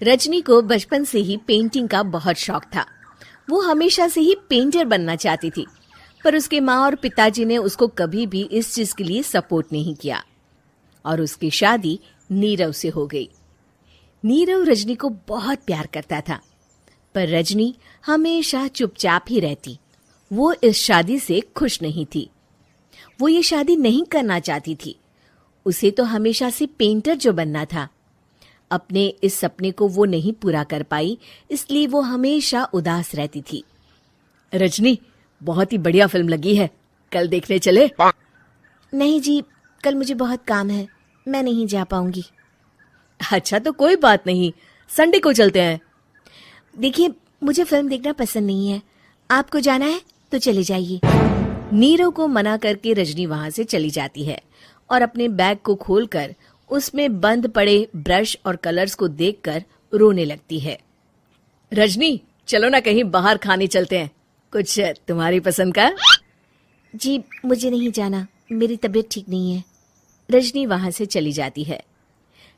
रजनी को बचपन से ही पेंटिंग का बहुत शौक था। वो हमेशा से ही पेंटर बनना चाहती थी, पर उसके माँ और पिताजी ने उसको कभी भी इस चीज के लिए सपोर्ट नहीं किया और उसकी शादी नीरव से हो गई। नीरव रजनी को बहुत प्यार करता था, पर रजनी हमेशा चुपचाप ही रहती। वो इस शादी से खुश नहीं थी। वो ये शादी नहीं करना चाहती थी। उसे तो हमेशा से पेंटर जो बनना था। अपने इस सपने को वो नहीं पूरा कर पाई, इसलिए वो हमेशा उदास रहती थी। रजनी, बहुत ही बढ़िया फिल्म लगी है, कल देखने चले? नहीं जी, कल मुझे बहुत काम है, मैं नहीं जा पाऊंगी। अच्छा तो कोई बात नहीं, संडे को चलते हैं। देखिए, मुझे फिल्म देखना पसंद नहीं है। आपको जाना है तो चले जाइए। नीरव को मना करके रजनी वहां से चली जाती है और अपने बैग को खोलकर उसमें बंद पड़े ब्रश और कलर्स को देखकर रोने लगती है। रजनी, चलो ना कहीं बाहर खाने चलते हैं, कुछ तुम्हारी पसंद का। जी, मुझे नहीं जाना, मेरी तबीयत ठीक नहीं है। रजनी वहां से चली जाती है।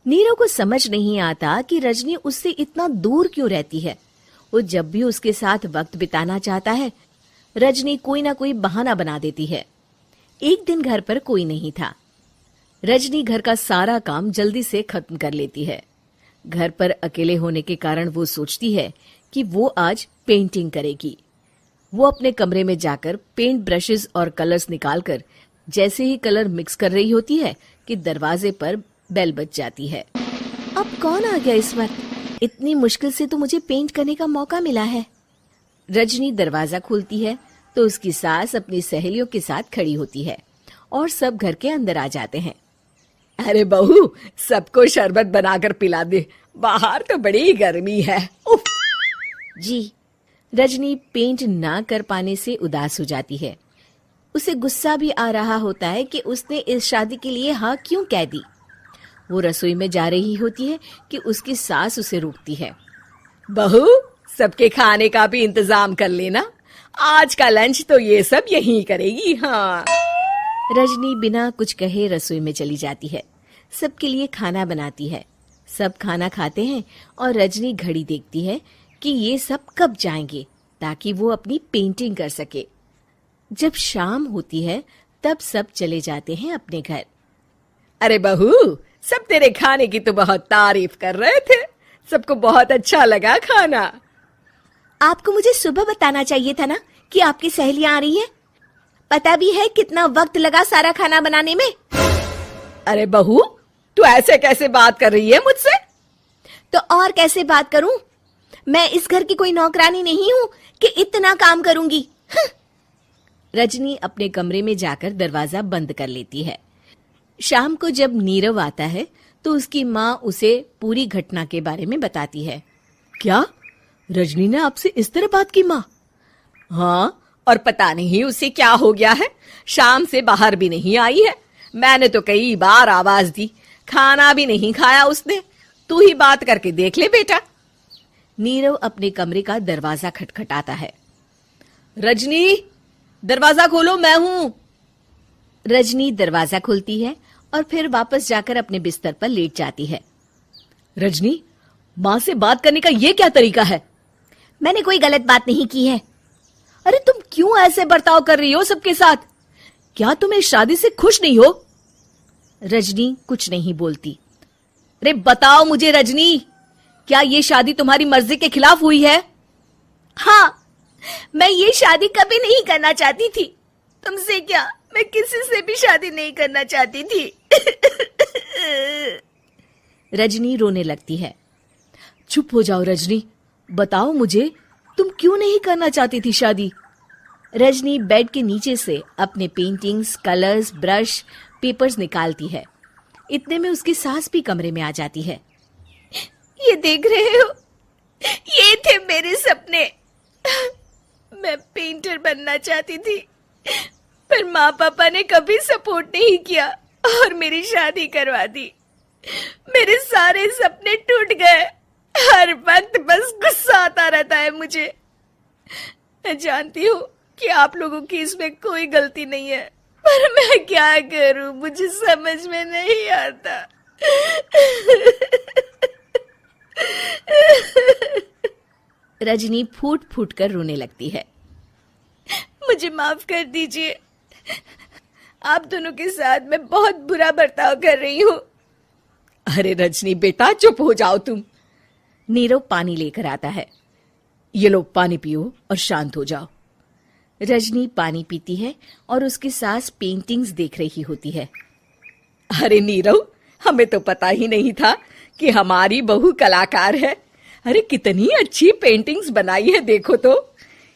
नीरव को समझ नहीं आता कि रजनी उससे इतना दूर क्यों रहती है। वो जब भी उसके साथ वक्त बिताना चाहता है, रजनी कोई ना कोई बहाना बना देती है। एक दिन घर पर कोई नहीं था। रजनी घर का सारा काम जल्दी से खत्म कर लेती है। घर पर अकेले होने के कारण वो सोचती है कि वो आज पेंटिंग करेगी। वो अपने कमरे में जाकर पेंट ब्रशेस और कलर्स निकालकर जैसे ही कलर मिक्स कर रही होती है कि दरवाजे पर बेल बज जाती है। अब कौन आ गया इस वक्त? इतनी मुश्किल से तो मुझे पेंट करने का मौका मिला है। रजनी दरवाजा खोलती है तो उसकी सास अपनी सहेलियों के साथ खड़ी होती है और सब घर के अंदर आ जाते हैं। अरे बहू, सबको शरबत बनाकर पिला दे, बाहर तो बड़ी गर्मी है। उफ। जी। रजनी पेंट ना कर पाने से उदास हो जाती है। उसे गुस्सा भी आ रहा होता है कि उसने इस शादी के लिए हाँ क्यों कह दी। वो रसोई में जा रही होती है कि उसकी सास उसे रोकती है। बहू, सबके खाने का भी इंतजाम कर लेना, आज का लंच तो ये सब यहीं करेगी। हाँ। रजनी बिना कुछ कहे रसोई में चली जाती है। सबके लिए खाना बनाती है। सब खाना खाते हैं और रजनी घड़ी देखती है कि ये सब कब जाएंगे ताकि वो अपनी पेंटिंग कर सके। जब शाम होती है तब सब चले जाते हैं अपने घर। अरे बहू, सब तेरे खाने की तो बहुत तारीफ कर रहे थे, सबको बहुत अच्छा लगा खाना। आपको मुझे सुबह बताना चाहिए था ना कि आपकी सहेलियां आ रही है। पता भी है कितना वक्त लगा सारा खाना बनाने में। अरे बहू, तू ऐसे कैसे बात कर रही है मुझसे? तो और कैसे बात करूं? मैं इस घर की कोई नौकरानी नहीं हूं कि इतना काम करूंगी। रजनी अपने कमरे में जाकर दरवाजा बंद कर लेती है। शाम को जब नीरव आता है तो उसकी माँ उसे पूरी घटना के बारे में बताती है। क्या रजनी ने आपसे इस तरह बात की माँ? हाँ, और पता नहीं उसे क्या हो गया है, शाम से बाहर भी नहीं आई है। मैंने तो कई बार आवाज दी, खाना भी नहीं खाया उसने। तू ही बात करके देख ले बेटा। नीरव अपने कमरे का दरवाजा खटखटाता है। रजनी, दरवाजा खोलो, मैं हूं। रजनी दरवाजा खोलती है और फिर वापस जाकर अपने बिस्तर पर लेट जाती है। रजनी, माँ से बात करने का ये क्या तरीका है? मैंने कोई गलत बात नहीं की है। अरे तुम क्यों ऐसे बर्ताव कर रही हो सबके साथ? क्या तुम इस शादी से खुश नहीं हो? रजनी कुछ नहीं बोलती। अरे बताओ मुझे रजनी, क्या ये शादी तुम्हारी मर्जी के खिलाफ हुई है? हाँ, मैं ये शादी कभी नहीं करना चाहती थी। तुमसे क्या, मैं किसी से भी शादी नहीं करना चाहती थी। रजनी रोने लगती है। चुप हो जाओ रजनी, बताओ मुझे, तुम क्यों नहीं करना चाहती थी शादी? रजनी बेड के नीचे से अपने पेंटिंग्स, कलर्स, ब्रश, पेपर्स निकालती है। इतने में उसकी सास भी कमरे में आ जाती है। ये देख रहे हो, ये थे मेरे सपने। मैं पेंटर बनना चाहती थी, पर माँ पापा ने कभी सपोर्ट नहीं किया और मेरी शादी करवा दी। मेरे सारे सपने टूट गए। हर वक्त बस गुस्सा आता रहता है मुझे। मैं जानती हूँ कि आप लोगों की इसमें कोई गलती नहीं है, पर मैं क्या करूं, मुझे समझ में नहीं आता। रजनी फूट फूट कर रोने लगती है। मुझे माफ कर दीजिए, आप दोनों के साथ मैं बहुत बुरा बर्ताव कर रही हूँ। अरे रजनी बेटा, चुप हो जाओ तुम। नीरव पानी लेकर आता है। ये लो पानी पियो और शांत हो जाओ। रजनी पानी पीती है और उसकी सास पेंटिंग्स देख रही होती है। अरे नीरव, हमें तो पता ही नहीं था कि हमारी बहू कलाकार है। अरे कितनी अच्छी पेंटिंग्स बनाई है, देखो तो।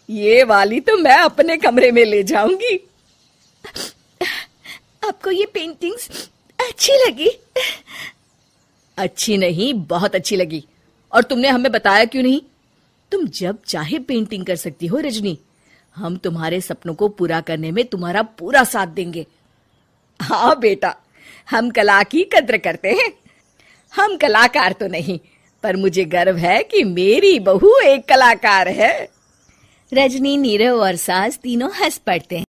ये वाली तो मैं अपने कमरे में ले जाऊंगी। आपको ये पेंटिंग्स अच्छी लगी? अच्छी नहीं, बहुत अच्छी लगी। और तुमने हमें बताया क्यों नहीं? तुम जब चाहे पेंटिंग कर सकती हो रजनी। हम तुम्हारे सपनों को पूरा करने में तुम्हारा पूरा साथ देंगे। हाँ बेटा, हम कला की कद्र करते हैं। हम कलाकार तो नहीं, पर मुझे गर्व है कि मेरी बहू एक कलाकार है। रजनी, नीरव और सास तीनों हंस पड़ते हैं।